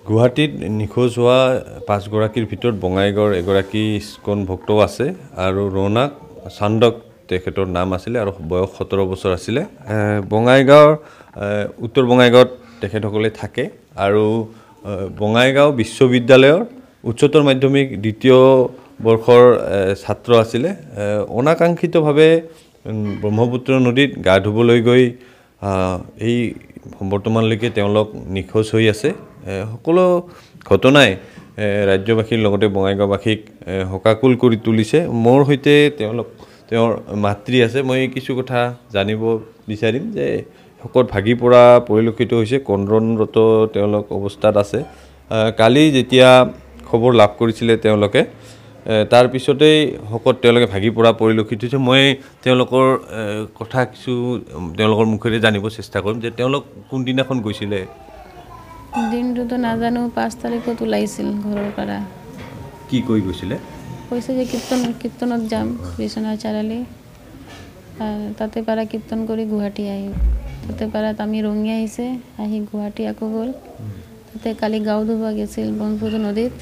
গুৱাহাটীত নিখোজ হোৱা 5 গৰাকীৰ ভিতৰত বঙাইগাঁৱৰ এগৰাকী ইস্কন ভক্তও আছে আৰু ৰৌনাক চান্দক তেখেতৰ নাম আছিলে আৰু বয়স 17 বছৰ আছিলে বঙাইগাঁৱৰ উত্তৰ বঙাইগাঁৱত তেখেতসকলে থাকে আৰু বঙাইগাঁও বিশ্ববিদ্যালয়ৰ উচ্চতৰ মাধ্যমিক দ্বিতীয় বৰ্ষৰ ছাত্ৰ আছিলে অনাকাংক্ষিতভাৱে ব্ৰহ্মপুত্ৰ নদীত গা ধুবলৈ গৈ এই বৰ্তমানলৈকে তেওঁলোক নিখোজ হৈ আছে সকলো ঘটনাই ৰাজ্যবাসীৰ লগতে বঙাইগাঁওবাসীক হকাকুল কৰি তুলিছে মোৰ হৈতে তেওঁৰ মাতৃ আছে মই কিছু কথা জানিব বিচাৰিম যে হকত ভাগি পৰা পৰিলক্ষিত হৈছে কণ্ডনৰত তেওঁলোক অৱস্থাত আছে কালি যেতিয়া খবৰ লাভ কৰিছিলে তেওঁলোকে তাৰ পিছতেই হকত তেওঁলোকে ভাগি পৰা পৰিলক্ষিত হৈছে মই তেওঁলোকৰ কথা কিছু তেওঁলোকৰ মুখেৰে জানিব চেষ্টা কৰিম যে তেওঁলোক কোন দিনাখন গৈছিলে দিনটো তো নাজানো 5 তাৰিখত ওলাইছিল ঘৰৰ পৰা কি কৈ গৈছিলে কৈছে যে কীৰ্তনত যাম বিশ্বনাথ চাৰিআলি তাতে পৰা কীৰ্তন কৰি গুৱাহাটী আহিম তাতে পৰা আমি ৰঙিয়া আহিছে আহি গুৱাহাটী আকৌ গ'ল তাতে কালি গাঁও ধুবা গৈছিল ব্ৰহ্মপুত্ৰ নদীত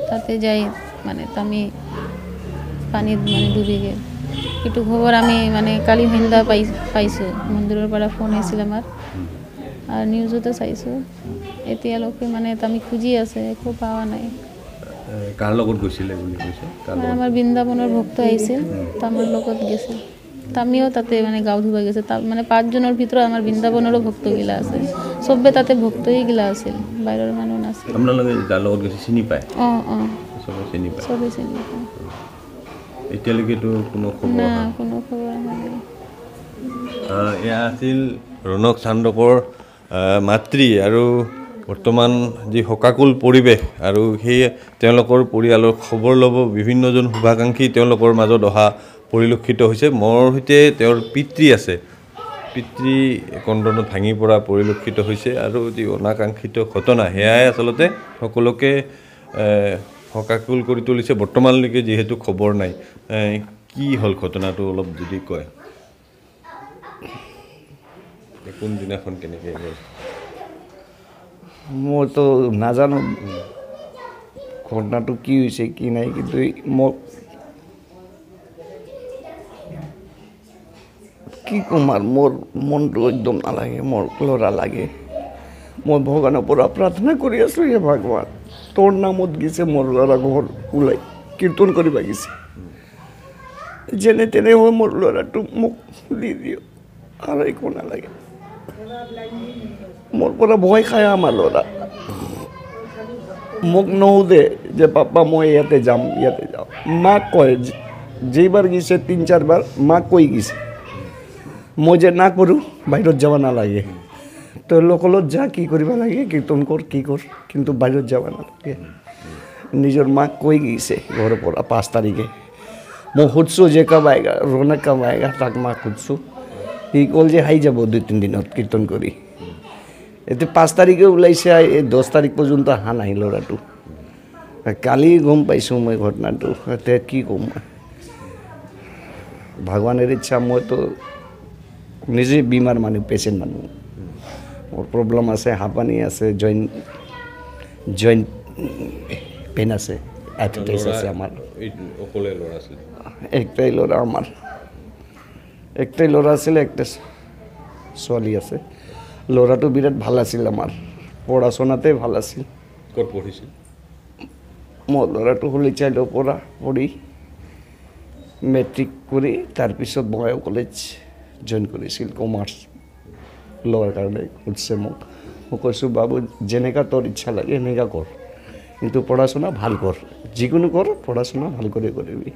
তাতে যাই মানে আমি পানীত মানে ডুবি গ'ল এইটো খবৰ আমি মানে কালি সন্ধ্যা পাইছোঁ মন্দিৰৰ পৰা ফোন আহিছিল আমাৰ আর নিউজতে চাইছো এতিয়ালৈকে মানে আমি খুঁজি আছে একো পাওয়া নাই কার লগত গৈছিলে বুলি কৈছে আমাৰ বৃন্দাবনৰ ভক্ত আহিছিল তামৰ লগত গৈছিল তামিও তাতে মানে গাঁও ধুবা গৈছে মানে 5 জনৰ ভিতৰত আমাৰ বৃন্দাবনৰো ভক্ত গিলা আছে সবে তাতে ভক্তই গিলা আছিল বাইৰৰ মানুহ নাছিল আপোনালোকে যাৰ লগত গৈছে চিনি পায় সবে চিনি পায় এতিয়ালৈকে তো কোনো খবৰ নাই কোনো খবৰ নাই এয়া আছিল ৰৌনক চান্দকৰ মাতৃ আৰু বৰ্তমান যি হকাকুল পৰিৱেশ আৰু সেই তেওঁলোকৰ পৰিয়ালৰ খবৰ ল'ব বিভিন্নজন শুভাকাংক্ষী তেওঁলোকৰ মাজত অহা পৰিলক্ষিত হৈছে মোৰ হৈতে তেওঁৰ পিতৃ আছে পিতৃ কণ্ডনত ভাঙি পৰা পৰিলক্ষিত হৈছে আৰু যি অনাকাংক্ষিত ঘটনা সেয়াই আচলতে সকলোকে হকাকুল কৰি তুলিছে বৰ্তমানলৈকে যিহেতু খবৰ নাই কি হ'ল ঘটনাটো অলপ যদি কয় কোন দিনাখন কেনেকৈ মই তো নাজানো ঘটনাটো কি হৈছে কি নাই কিন্তু মোক কি ক'ম আৰু মোৰ মনটো একদম নালাগে মোৰ ল'ৰা লাগে মই ভগৱানৰ পৰা প্ৰাৰ্থনা কৰি আছোঁ হে ভগৱান তোৰ নামত গেছে মোৰ ল'ৰা ঘৰ ওলাই কীৰ্তন কৰিব গেছে যেনে তেনে হয় মোৰ ল'ৰাটো মোক দি দিয়ক আৰু একো নালাগে মোৰ পৰা ভয় খায় আমাৰ ল'ৰা মোক নোসোধে যে পাপা মই ইয়াতে যাম মাক কয় যেইবাৰ গৈছে 3-4 বাৰ মাক কৈ গৈছে মই যে না কৰোঁ বাহিৰত যাব নালাগে তেওঁলোকৰ যা কি কৰিব লাগে কীৰ্তন কৰ কি কৰ কিন্তু বাহিৰত যাব নালাগে নিজৰ মাক কৈ গৈছে ঘৰৰ পৰা 5 তাৰিখে মই সুধিছোঁ যে কব আয়েগা ৰৌনক কব আয়েগা তাক মাক সুধিছোঁ সি ক'ল যে আহি যাব 2-3 দিনত কীৰ্তন কৰি এতে 5 তাৰিখে ওলাইছে 10 তাৰিখ পৰ্যন্ত অহা নাই ল'ৰাটো কালি গম পাইছোঁ মই ঘটনাটো এতিয়া কি ক'ম ভগৱানৰ ইচ্ছা মইতো নিজে বিমাৰ মানুহ পেচেণ্ট মানুহ মোৰ প্ৰব্লেম আছে হাঁপানি আছে জইণ্ট পেইন আছে আৰ্থ্ৰাইটিছ আছে আমাৰ অকলে ল'ৰা আছিল একটাই ল'ৰা আমাৰ একটাই ল'ৰা আছিল একটা ছোৱালী আছে ল'ৰাটো বিৰাট ভাল আছিল আমাৰ পঢ়া শুনাতে ভাল আছিল ক'ত পঢ়িছিল মোৰ ল'ৰাটো হলি চাইল্ডৰ পৰা পঢ়ি মেট্ৰিক কৰি তাৰপিছত বঙাইগাঁও কলেজ জইন কৰিছিল কমাৰ্চ লোৱাৰ কাৰণে সুধিছে মোক মই কৈছোঁ বাবু যেনেকুৱা তোৰ ইচ্ছা লাগে সেনেকুৱা কৰ কিন্তু পঢ়া শুনা ভাল কৰ যিকোনো কৰ পঢ়া শুনা ভাল কৰি কৰিবি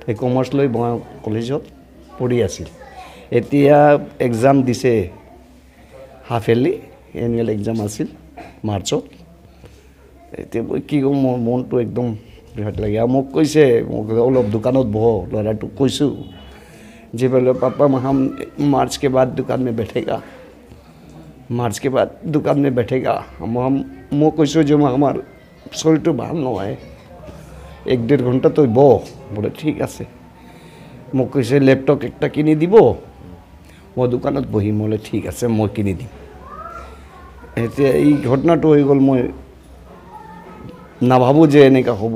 এই কমাৰ্চ লৈ বঙাইগাঁও কলেজত পঢ়ি আছিল এতিয়া এক্সাম দিছে হাফ ইয়াৰলি এনুৱেল এক্সাম আছিল মাৰ্চত এতিয়া মই কি ক'ম মোৰ মনটো একদম বিৰাট লাগে আৰু মোক কৈছে মোক অলপ দোকানত বহ ল'ৰাটোক কৈছোঁ যে बोले पापा हम मार्च के बाद दुकान में बैठेगा मार्च के बाद दुकान में बैठेगा हम मैं कैसे जो हमार शरीर तो ভাল নহয় 1-1.5 ঘণ্টা তো বহ বলে ঠিক আছে মোক কৈছে ল্যাপটপ একটা কিনি দিব মই দোকানত বহি মলে ঠিক আছে মই কিনি দিম এতিয়া এই ঘটনাটো হৈ গ'ল মই নাভাবোঁ যে এনেকুৱা হ'ব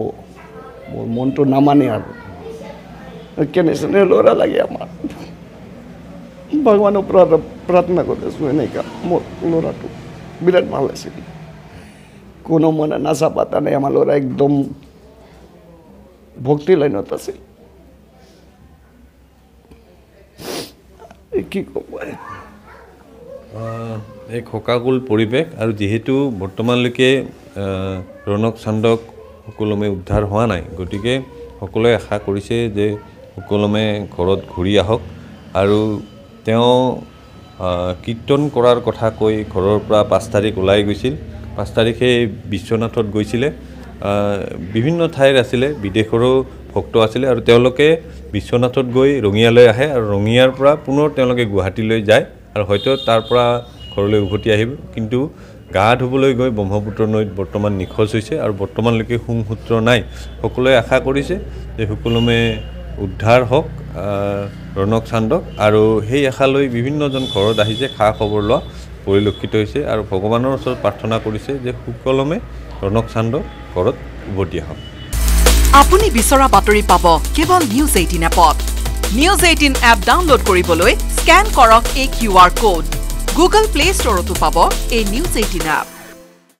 মোৰ মনটো নামানে আৰু কেনেচনে ল'ৰা লাগে আমাৰ ভগৱানৰ পৰা প্ৰাৰ্থনা কৰিছোঁ এনেকুৱা মোৰ ল'ৰাটো বিৰাট ভাল আছিল কোনো মানে নাচা পাতা নাই আমাৰ ল'ৰা একদম ভক্তি লাইনত আছিল কি ক'ব এক শোকাকুল পৰিৱেশ আৰু যিহেতু বৰ্তমানলৈকে ৰণক চান্দক সুকলমে উদ্ধাৰ হোৱা নাই গতিকে সকলোৱে আশা কৰিছে যে সুকলমে ঘৰত ঘূৰি আহক আৰু তেওঁ কীৰ্তন কৰাৰ কথা কৈ ঘৰৰ পৰা 5 তাৰিখ ওলাই গৈছিল 5 তাৰিখে বিশ্বনাথত গৈছিলে বিভিন্ন ঠাইৰ আছিলে বিদেশৰো ভক্ত আছিলে আৰু তেওঁলোকে বিশ্বনাথত গৈ ৰঙিয়ালৈ আহে আৰু ৰঙিয়াৰ পৰা পুনৰ তেওঁলোকে গুৱাহাটীলৈ যায় আৰু হয়তো তাৰ পৰা ঘৰলৈ উভতি আহিব কিন্তু গা ধুবলৈ গৈ ব্ৰহ্মপুত্ৰ নৈত বৰ্তমান নিখোজ হৈছে আৰু বৰ্তমানলৈকে সুংসূত্ৰ নাই সকলোৱে আশা কৰিছে যে সুকলমে উদ্ধাৰ হওক ৰণক চান্দক আৰু সেই আশালৈ বিভিন্নজন ঘৰত আহিছে খা খবৰ লোৱা পৰিলক্ষিত হৈছে আৰু ভগৱানৰ ওচৰত প্ৰাৰ্থনা কৰিছে যে সুকলমে ৰণক চান্দক ঘৰত উভতি আহক আপুনি বিচৰা বাতৰি পাব কেৱল নিউজ 18 এপত নিউজ 18 এপ ডাউনলোড কৰিবলৈ স্ক্যান কৰক এই QR কোড গুগল প্লে ষ্টৰতো পাব এই নিউজ 18 এপ